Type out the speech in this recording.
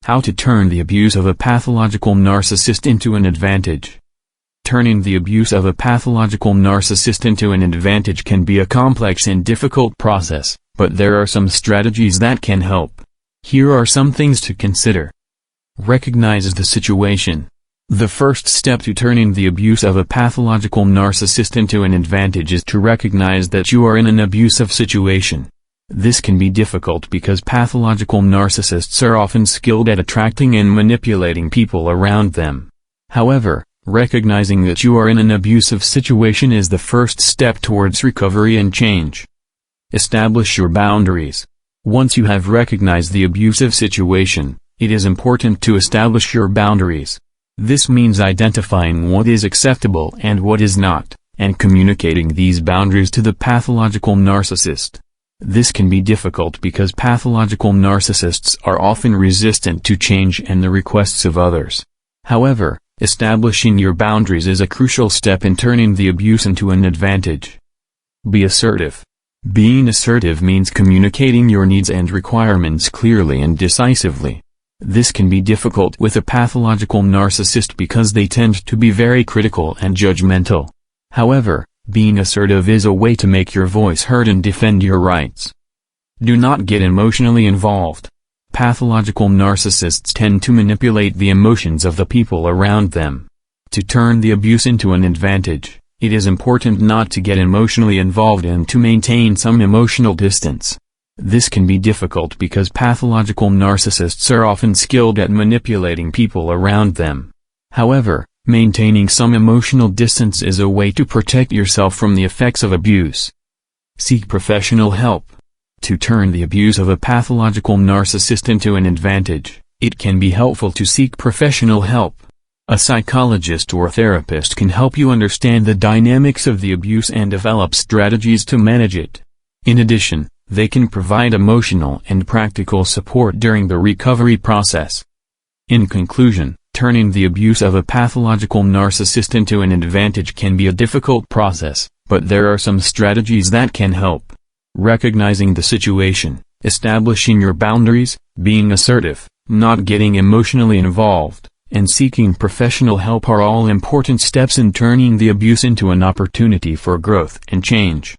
How to turn the abuse of a pathological narcissist into an advantage. Turning the abuse of a pathological narcissist into an advantage can be a complex and difficult process, but there are some strategies that can help. Here are some things to consider. Recognize the situation. The first step to turning the abuse of a pathological narcissist into an advantage is to recognize that you are in an abusive situation. This can be difficult because pathological narcissists are often skilled at attracting and manipulating people around them. However, recognizing that you are in an abusive situation is the first step towards recovery and change. Establish your boundaries. Once you have recognized the abusive situation, it is important to establish your boundaries. This means identifying what is acceptable and what is not, and communicating these boundaries to the pathological narcissist. This can be difficult because pathological narcissists are often resistant to change and the requests of others. However, establishing your boundaries is a crucial step in turning the abuse into an advantage. Be assertive. Being assertive means communicating your needs and requirements clearly and decisively. This can be difficult with a pathological narcissist because they tend to be very critical and judgmental. However, being assertive is a way to make your voice heard and defend your rights. Do not get emotionally involved. Pathological narcissists tend to manipulate the emotions of the people around them. To turn the abuse into an advantage, it is important not to get emotionally involved and to maintain some emotional distance. This can be difficult because pathological narcissists are often skilled at manipulating people around them. However, maintaining some emotional distance is a way to protect yourself from the effects of abuse. Seek professional help. To turn the abuse of a pathological narcissist into an advantage, it can be helpful to seek professional help. A psychologist or therapist can help you understand the dynamics of the abuse and develop strategies to manage it. In addition, they can provide emotional and practical support during the recovery process. In conclusion, turning the abuse of a pathological narcissist into an advantage can be a difficult process, but there are some strategies that can help. Recognizing the situation, establishing your boundaries, being assertive, not getting emotionally involved, and seeking professional help are all important steps in turning the abuse into an opportunity for growth and change.